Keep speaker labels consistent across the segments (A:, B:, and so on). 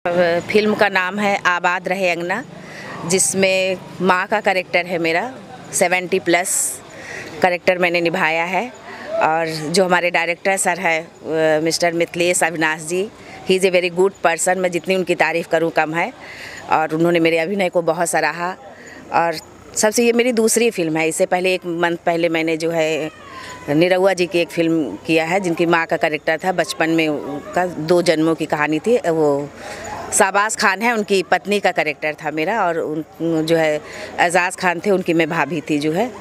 A: Film का नाम है आबाद रहे अंगना, जिसमें माँ का कैरेक्टर है मेरा। 70+ कैरेक्टर मैंने निभाया है। और जो हमारे डायरेक्टर सर है mister Mithilesh Avinash ji, he is a very good person. मैं जितनी उनकी तारीफ़ करूँ कम है। और उन्होंने मेरे अभिनय को बहुत सराहा। और सबसे ये मेरी दूसरी फिल्म है। इससे पहले 1 मंथ पहले मैंने जो है निरहुआ जी की एक फ़िल्म किया है, जिनकी माँ का कैरेक्टर था। बचपन में उनका 2 जन्मों की कहानी थी। वो शाहबाज खान है, उनकी पत्नी का कैरेक्टर था मेरा। और उन जो है एजाज़ खान थे, उनकी मैं भाभी थी जो है।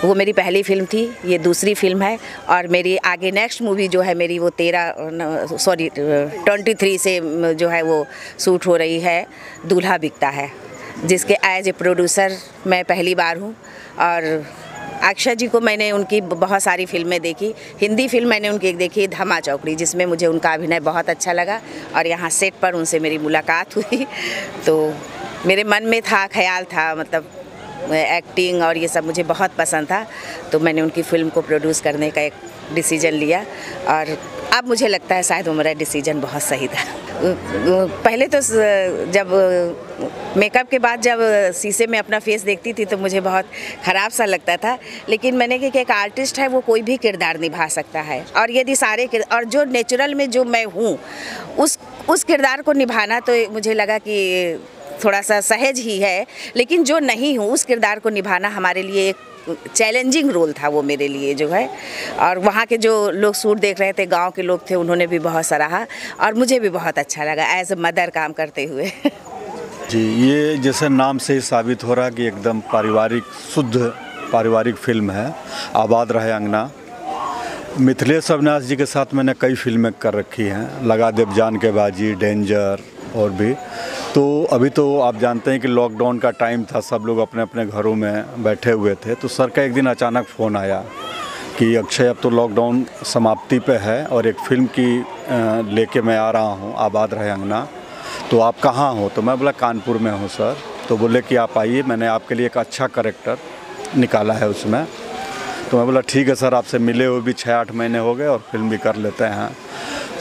A: वो मेरी पहली फ़िल्म थी, ये दूसरी फ़िल्म है। और मेरी आगे नेक्स्ट मूवी जो है मेरी वो 23 से जो है वो शूट हो रही है, दूल्हा बिकता है, जिसके एज ए प्रोड्यूसर मैं पहली बार हूँ। और अक्षय जी को मैंने उनकी बहुत सारी फिल्में देखी। हिंदी फिल्म मैंने उनकी एक देखी धमा चौकड़ी, जिसमें मुझे उनका अभिनय बहुत अच्छा लगा। और यहाँ सेट पर उनसे मेरी मुलाकात हुई, तो मेरे मन में था, ख्याल था, मतलब एक्टिंग और ये सब मुझे बहुत पसंद था। तो मैंने उनकी फ़िल्म को प्रोड्यूस करने का एक डिसीजन लिया। और अब मुझे लगता है शायद वो मेरा डिसीजन बहुत सही था। पहले तो जब मेकअप के बाद जब शीशे में अपना फेस देखती थी तो मुझे बहुत ख़राब सा लगता था। लेकिन मैंने कहा कि एक आर्टिस्ट है, वो कोई भी किरदार निभा सकता है। और यदि और जो नेचुरल में जो मैं हूँ उस किरदार को निभाना, तो मुझे लगा कि थोड़ा सा सहज ही है। लेकिन जो नहीं हूँ उस किरदार को निभाना हमारे लिए एक चैलेंजिंग रोल था वो मेरे लिए जो है। और वहाँ के जो लोग शूट देख रहे थे, गांव के लोग थे, उन्होंने भी बहुत सराहा और मुझे भी बहुत अच्छा लगा एज ए मदर काम करते हुए।
B: जी, ये जैसे नाम से ही साबित हो रहा है कि एकदम पारिवारिक, शुद्ध पारिवारिक फिल्म है आबाद रहे अंगना। मिथिलेश अविनाश जी के साथ मैंने कई फिल्में कर रखी हैं, लगा देव जान के बाजी, डेंजर और भी। तो अभी तो आप जानते हैं कि लॉकडाउन का टाइम था, सब लोग अपने अपने घरों में बैठे हुए थे। तो सर का एक दिन अचानक फ़ोन आया कि अक्षय अब तो लॉकडाउन समाप्ति पे है और एक फिल्म की लेके मैं आ रहा हूँ, आबाद रहे अंगना, तो आप कहाँ हो? तो मैं बोला कानपुर में हूँ सर। तो बोले कि आप आइए, मैंने आपके लिए एक अच्छा कैरेक्टर निकाला है उसमें। तो मैं बोला ठीक है सर, आपसे मिले हुए भी 6-8 महीने हो गए और फिल्म भी कर लेते हैं।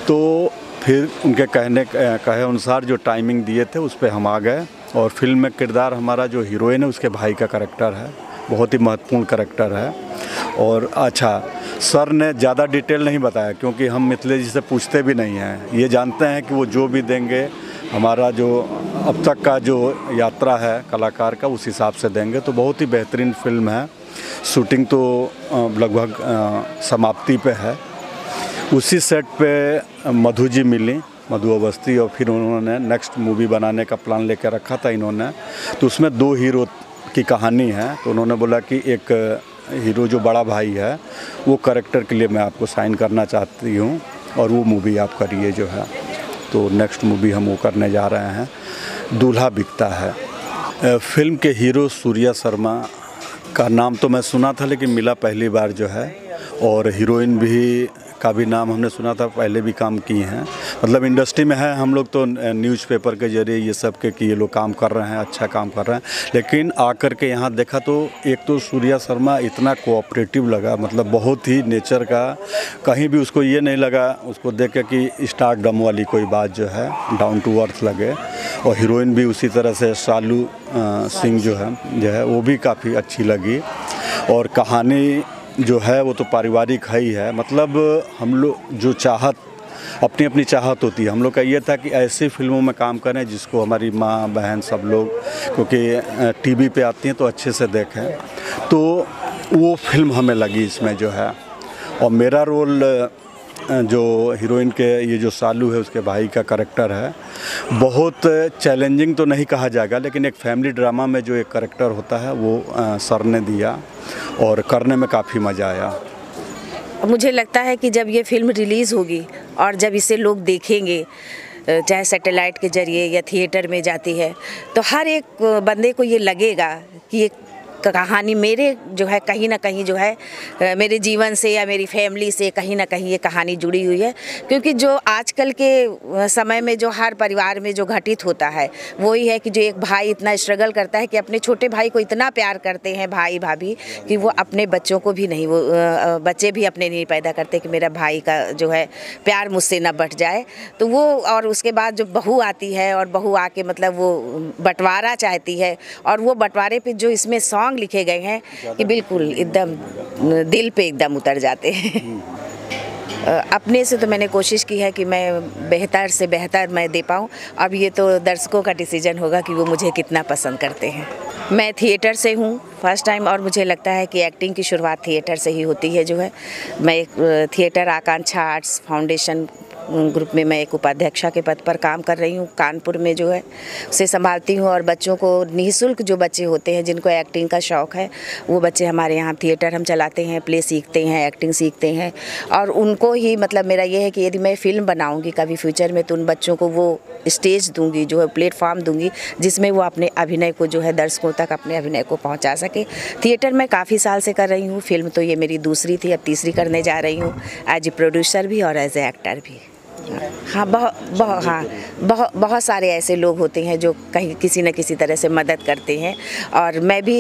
B: तो फिर उनके कहे अनुसार जो टाइमिंग दिए थे उस पर हम आ गए। और फिल्म में किरदार हमारा जो हीरोइन है उसके भाई का कैरेक्टर है, बहुत ही महत्वपूर्ण कैरेक्टर है। और अच्छा, सर ने ज़्यादा डिटेल नहीं बताया क्योंकि हम मिथिलेश जी से पूछते भी नहीं हैं। ये जानते हैं कि वो जो भी देंगे, हमारा जो अब तक का जो यात्रा है कलाकार का, उस हिसाब से देंगे। तो बहुत ही बेहतरीन फिल्म है। शूटिंग तो लगभग समाप्ति पे है। उसी सेट पे मधु जी मिली, मधु अवस्थी, और फिर उन्होंने नेक्स्ट मूवी बनाने का प्लान लेकर रखा था इन्होंने। तो उसमें 2 हीरो की कहानी है। तो उन्होंने बोला कि एक हीरो जो बड़ा भाई है वो कैरेक्टर के लिए मैं आपको साइन करना चाहती हूँ और वो मूवी आप करिए जो है। तो नेक्स्ट मूवी हम वो करने जा रहे हैं, दूल्हा बिकता है। फिल्म के हीरो सूर्या शर्मा का नाम तो मैं सुना था लेकिन मिला पहली बार जो है। और हीरोइन भी का भी नाम हमने सुना था, पहले भी काम किए हैं। मतलब इंडस्ट्री में है, हम लोग तो न्यूज़पेपर के जरिए ये सब के कि ये लोग काम कर रहे हैं, अच्छा काम कर रहे हैं। लेकिन आकर के यहाँ देखा तो एक तो सूर्या शर्मा इतना कोऑपरेटिव लगा, मतलब बहुत ही नेचर का, कहीं भी उसको ये नहीं लगा उसको देख के कि स्टारडम वाली कोई बात जो है, डाउन टू अर्थ लगे। और हीरोइन भी उसी तरह से शालू सिंह जो है वो भी काफ़ी अच्छी लगी। और कहानी जो है वो तो पारिवारिक है ही है। मतलब हम लोग जो अपनी अपनी चाहत होती है, हम लोग का ये था कि ऐसी फिल्मों में काम करें जिसको हमारी माँ बहन सब लोग, क्योंकि टीवी पे आती हैं तो अच्छे से देखें। तो वो फिल्म हमें लगी इसमें जो है। और मेरा रोल जो हीरोइन के ये जो सालू है उसके भाई का कैरेक्टर है, बहुत चैलेंजिंग तो नहीं कहा जाएगा, लेकिन एक फैमिली ड्रामा में जो एक कैरेक्टर होता है वो सर ने दिया और करने में काफ़ी मज़ा आया।
A: मुझे लगता है कि जब ये फिल्म रिलीज़ होगी और जब इसे लोग देखेंगे, चाहे सैटेलाइट के जरिए या थिएटर में जाती है, तो हर एक बंदे को ये लगेगा कि ये कहानी मेरे जो है कहीं ना कहीं जो है मेरे जीवन से या मेरी फैमिली से कहीं ना कहीं ये कहानी जुड़ी हुई है। क्योंकि जो आजकल के समय में जो हर परिवार में जो घटित होता है वही है कि जो एक भाई इतना स्ट्रगल करता है कि अपने छोटे भाई को इतना प्यार करते हैं भाई भाभी कि वो अपने बच्चों को भी नहीं, वो बच्चे भी अपने नहीं पैदा करते कि मेरा भाई का जो है प्यार मुझसे न बट जाए। तो वो और उसके बाद जो बहू आती है और बहू आके मतलब वो बंटवारा चाहती है और वो बंटवारे पे जो इसमें सॉन्ग लिखे गए हैं कि बिल्कुल एकदम दिल पे एकदम उतर जाते हैं। अपने से तो मैंने कोशिश की है कि मैं बेहतर से बेहतर मैं दे पाऊँ। अब ये तो दर्शकों का डिसीजन होगा कि वो मुझे कितना पसंद करते हैं। मैं थिएटर से हूँ फर्स्ट टाइम और मुझे लगता है कि एक्टिंग की शुरुआत थिएटर से ही होती है जो है। मैं एक थिएटर आकांक्षा आर्ट्स फाउंडेशन ग्रुप में मैं एक उपाध्यक्षा के पद पर काम कर रही हूँ, कानपुर में जो है उसे संभालती हूँ। और बच्चों को निःशुल्क जो बच्चे होते हैं जिनको एक्टिंग का शौक़ है वो बच्चे हमारे यहाँ थिएटर हम चलाते हैं, प्ले सीखते हैं, एक्टिंग सीखते हैं। और उनको ही मतलब मेरा ये है कि यदि मैं फ़िल्म बनाऊँगी कभी फ्यूचर में तो उन बच्चों को वो स्टेज दूँगी, जो है प्लेटफॉर्म दूँगी जिसमें वो अपने अभिनय को जो है दर्शकों तक अपने अभिनय को पहुँचा सके। थिएटर मैं काफ़ी साल से कर रही हूँ, फिल्म तो ये मेरी दूसरी थी, अब तीसरी करने जा रही हूँ एज ए प्रोड्यूसर भी और एज ए एक्टर भी। हाँ बहुत सारे ऐसे लोग होते हैं जो कहीं किसी न किसी तरह से मदद करते हैं। और मैं भी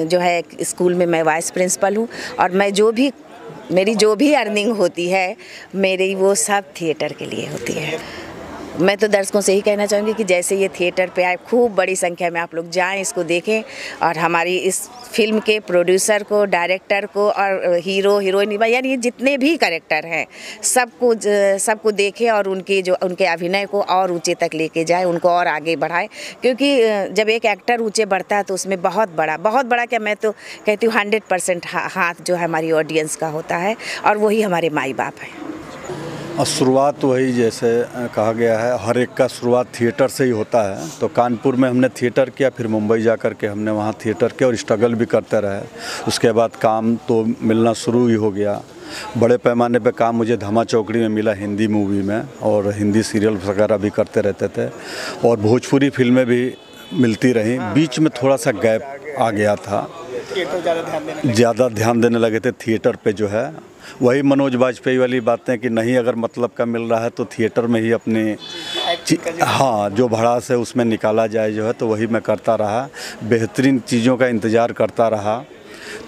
A: जो है स्कूल में मैं वाइस प्रिंसिपल हूँ और मैं मेरी जो भी अर्निंग होती है मेरी वो सब थिएटर के लिए होती है। मैं तो दर्शकों से ही कहना चाहूँगी कि जैसे ये थिएटर पे आए खूब बड़ी संख्या में आप लोग जाएं, इसको देखें और हमारी इस फिल्म के प्रोड्यूसर को, डायरेक्टर को और हीरो हीरोइन यानी जितने भी कैरेक्टर हैं सबको देखें और उनके अभिनय को और ऊंचे तक लेके जाए, उनको और आगे बढ़ाए। क्योंकि जब एक एक्टर ऊंचे बढ़ता है तो उसमें बहुत बड़ा क्या मैं तो कहती हूँ 100% हाथ जो है हमारी ऑडियंस का होता है और वही हमारे माई बाप हैं।
B: और शुरुआत वही जैसे कहा गया है हर एक का शुरुआत थिएटर से ही होता है। तो कानपुर में हमने थिएटर किया, फिर मुंबई जा कर के हमने वहाँ थिएटर किया और स्ट्रगल भी करते रहे। उसके बाद काम तो मिलना शुरू ही हो गया। बड़े पैमाने पे काम मुझे धमा चौकड़ी में मिला हिंदी मूवी में और हिंदी सीरियल वगैरह भी करते रहते थे और भोजपुरी फिल्में भी मिलती रहीं। बीच में थोड़ा सा गैप आ गया था, ज़्यादा ध्यान देने लगे थे थिएटर पे जो है। वही मनोज वाजपेयी वाली बातें कि नहीं अगर मतलब का मिल रहा है तो थिएटर में ही अपनी जो भड़ास है उसमें निकाला जाए जो है, तो वही मैं करता रहा, बेहतरीन चीज़ों का इंतज़ार करता रहा।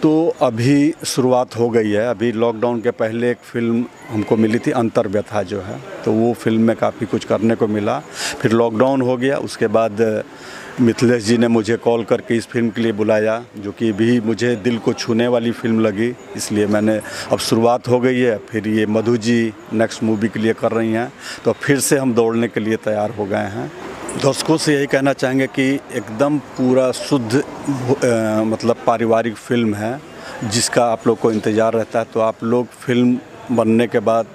B: तो अभी शुरुआत हो गई है। अभी लॉकडाउन के पहले एक फ़िल्म हमको मिली थी अंतर्व्यथा जो है, तो वो फिल्म में काफ़ी कुछ करने को मिला। फिर लॉकडाउन हो गया, उसके बाद मिथिलेश जी ने मुझे कॉल करके इस फिल्म के लिए बुलाया जो कि भी मुझे दिल को छूने वाली फ़िल्म लगी, इसलिए मैंने अब शुरुआत हो गई है। फिर ये मधु जी नेक्स्ट मूवी के लिए कर रही हैं, तो फिर से हम दौड़ने के लिए तैयार हो गए हैं। दर्शकों से यही कहना चाहेंगे कि एकदम पूरा शुद्ध मतलब पारिवारिक फिल्म है जिसका आप लोग को इंतज़ार रहता है। तो आप लोग फिल्म बनने के बाद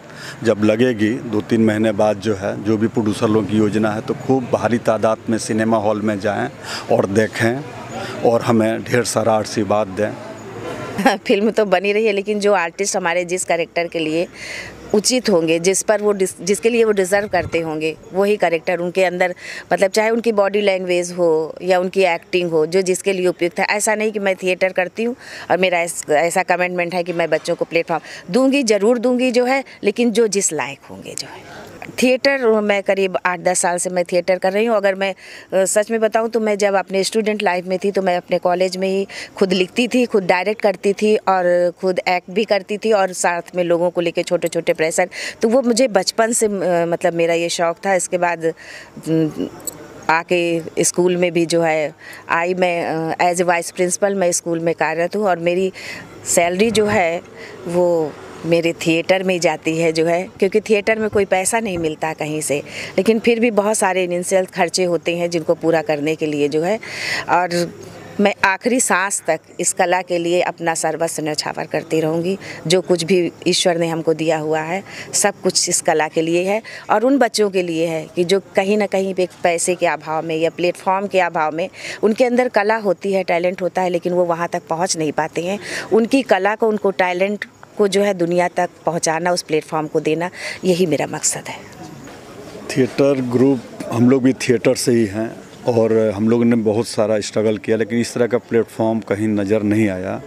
B: जब लगेगी 2-3 महीने बाद जो है, जो भी प्रोड्यूसर लोगों की योजना है, तो खूब भारी तादाद में सिनेमा हॉल में जाएं और देखें और हमें ढेर सारा आशीर्वाद दें।
A: फिल्म तो बनी रही है लेकिन जो आर्टिस्ट हमारे जिस कैरेक्टर के लिए उचित होंगे, जिसके लिए वो डिज़र्व करते होंगे, वही कैरेक्टर उनके अंदर मतलब चाहे उनकी बॉडी लैंग्वेज हो या उनकी एक्टिंग हो जो जिसके लिए उपयुक्त है। ऐसा नहीं कि मैं थिएटर करती हूँ और मेरा ऐसा कमिटमेंट है कि मैं बच्चों को प्लेटफॉर्म दूंगी, ज़रूर दूंगी जो है, लेकिन जो जिस लायक होंगे जो है। थिएटर मैं करीब 8-10 साल से मैं थिएटर कर रही हूँ। अगर मैं सच में बताऊँ तो मैं जब अपने स्टूडेंट लाइफ में थी तो मैं अपने कॉलेज में ही खुद लिखती थी, खुद डायरेक्ट करती थी और खुद एक्ट भी करती थी और साथ में लोगों को लेके छोटे छोटे प्रेशर, तो वो मुझे बचपन से मतलब मेरा ये शौक़ था। इसके बाद आके स्कूल में भी जो है आई, मैं एज ए वाइस प्रिंसिपल मैं स्कूल में कार्यरत हूँ और मेरी सैलरी जो है वो मेरे थिएटर में जाती है जो है, क्योंकि थिएटर में कोई पैसा नहीं मिलता कहीं से, लेकिन फिर भी बहुत सारे इनिशियल खर्चे होते हैं जिनको पूरा करने के लिए जो है। और मैं आखिरी सांस तक इस कला के लिए अपना सर्वस्व न्यौछावर करती रहूँगी। जो कुछ भी ईश्वर ने हमको दिया हुआ है सब कुछ इस कला के लिए है और उन बच्चों के लिए है कि जो कहीं ना कहीं पे पैसे के अभाव में या प्लेटफॉर्म के अभाव में उनके अंदर कला होती है, टैलेंट होता है, लेकिन वो वहाँ तक पहुँच नहीं पाते हैं। उनकी कला को, उनको टैलेंट को जो है दुनिया तक पहुंचाना, उस प्लेटफॉर्म को देना, यही मेरा मकसद है।
B: थिएटर ग्रुप हम लोग भी थिएटर से ही हैं और हम लोगों ने बहुत सारा स्ट्रगल किया, लेकिन इस तरह का प्लेटफॉर्म कहीं नज़र नहीं आया।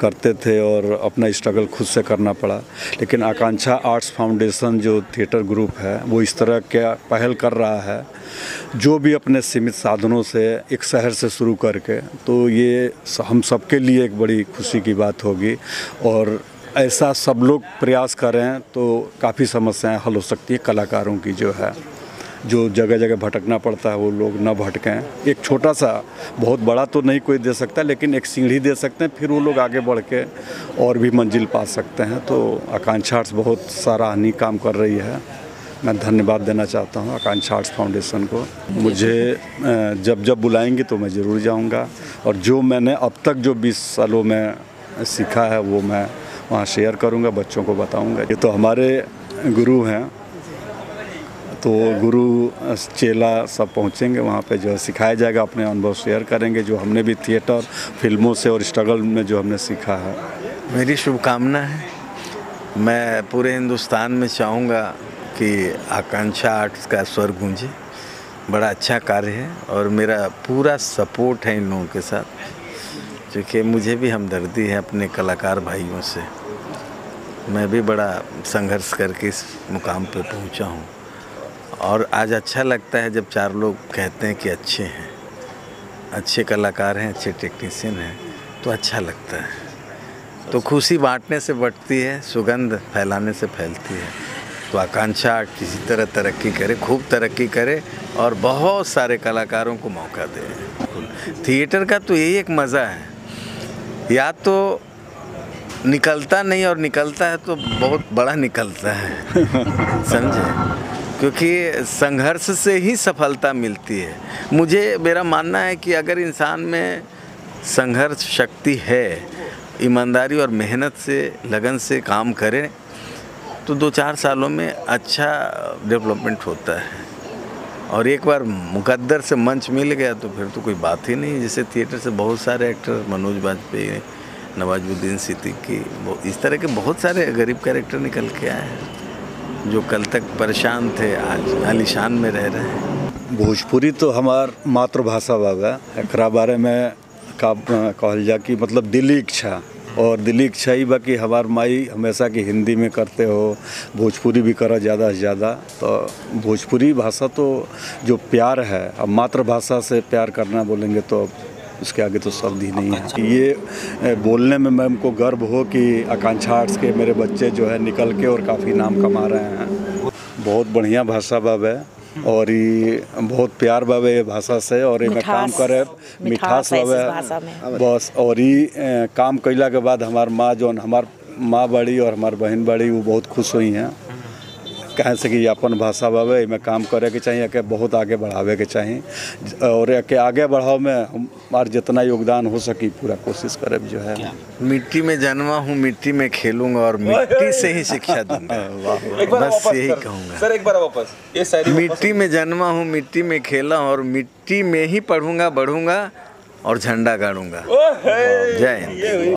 B: करते थे और अपना स्ट्रगल खुद से करना पड़ा। लेकिन आकांक्षा आर्ट्स फाउंडेशन जो थिएटर ग्रुप है वो इस तरह का पहल कर रहा है, जो भी अपने सीमित साधनों से एक शहर से शुरू करके, तो ये हम सबके लिए एक बड़ी खुशी की बात होगी। और ऐसा सब लोग प्रयास करें तो काफ़ी समस्याएं हल हो सकती है। कलाकारों की जो जगह जगह भटकना पड़ता है वो लोग न भटकें। एक छोटा सा, बहुत बड़ा तो नहीं कोई दे सकता, लेकिन एक सीढ़ी दे सकते हैं, फिर वो लोग आगे बढ़ के और भी मंजिल पा सकते हैं। तो आकांक्षा आर्ट्स बहुत सराहनीय काम कर रही है। मैं धन्यवाद देना चाहता हूँ आकांक्षा आर्ट्स फाउंडेशन को। मुझे जब जब बुलाएंगे तो मैं ज़रूर जाऊँगा, और जो मैंने अब तक जो 20 सालों में सीखा है वो मैं वहाँ शेयर करूँगा, बच्चों को बताऊँगा। ये तो हमारे गुरु हैं, तो गुरु चेला सब पहुँचेंगे वहाँ पे, जो सिखाया जाएगा, अपने अनुभव शेयर करेंगे, जो हमने भी थिएटर फिल्मों से और स्ट्रगल में जो हमने सीखा है।
C: मेरी शुभकामना है, मैं पूरे हिंदुस्तान में चाहूँगा कि आकांक्षा आर्ट्स का स्वर गूंजे। बड़ा अच्छा कार्य है और मेरा पूरा सपोर्ट है इन लोगों के साथ, क्योंकि मुझे भी हमदर्दी है अपने कलाकार भाइयों से। मैं भी बड़ा संघर्ष करके इस मुकाम पे पहुँचा हूँ, और आज अच्छा लगता है जब 4 लोग कहते हैं कि अच्छे हैं, अच्छे कलाकार हैं, अच्छे टेक्नीशियन हैं, तो अच्छा लगता है। तो खुशी बांटने से बढ़ती है, सुगंध फैलाने से फैलती है। तो आकांक्षा किसी तरह तरक्की करे, खूब तरक्की करे और बहुत सारे कलाकारों को मौका दे। थिएटर का तो यही एक मज़ा है, या तो निकलता नहीं और निकलता है तो बहुत बड़ा निकलता है समझे, क्योंकि संघर्ष से ही सफलता मिलती है। मेरा मानना है कि अगर इंसान में संघर्ष शक्ति है, ईमानदारी और मेहनत से, लगन से काम करे, तो 2-4 सालों में अच्छा डेवलपमेंट होता है। और एक बार मुकद्दर से मंच मिल गया तो फिर तो कोई बात ही नहीं। जैसे थिएटर से बहुत सारे एक्टर, मनोज बाजपेयी, नवाजुद्दीन सिद्दीकी, इस तरह के बहुत सारे गरीब कैरेक्टर निकल के आए हैं, जो कल तक परेशान थे आज आलीशान में रह रहे हैं।
B: भोजपुरी तो हमार मातृभाषा बाबा, एकरा बारे में कहल जा कि मतलब दिली इच्छा, और दिली इच्छा ही बाकी हमार माई हमेशा की हिंदी में करते हो, भोजपुरी भी करा ज़्यादा से ज़्यादा। तो भोजपुरी भाषा तो जो प्यार है, अब मातृभाषा से प्यार करना बोलेंगे तो उसके आगे तो शब्द ही नहीं है। ये बोलने में मैम को गर्व हो कि आकांक्षा आर्ट्स के मेरे बच्चे जो है निकल के और काफ़ी नाम कमा रहे हैं। बहुत बढ़िया भाषा बाबे, और ये बहुत प्यार बाबे ये भाषा से, और ये काम करे मिठास बाबे बस। और ये काम कैला के बाद हमार माँ, जो हमार माँ बड़ी और हमार बहन बड़ी, वो बहुत खुश हुई हैं। कहें से कि अपन भाषा बाबे में काम करे के चाहिए, कि बहुत आगे बढ़ावे के चाहिए, और के आगे बढ़ाव में हमार जितना योगदान हो सकी पूरा कोशिश करे जो है।
C: मिट्टी में जन्मा हूँ, मिट्टी में खेलूंगा और मिट्टी से ही शिक्षा दूंगा। बस यही कहूँगा
D: सर, एक बार वापस ये शायरी।
C: मिट्टी में जन्मा हूँ, मिट्टी में खेला और मिट्टी में ही पढ़ूंगा, बढ़ूंगा और झंडा गाड़ूंगा। जय हिंद।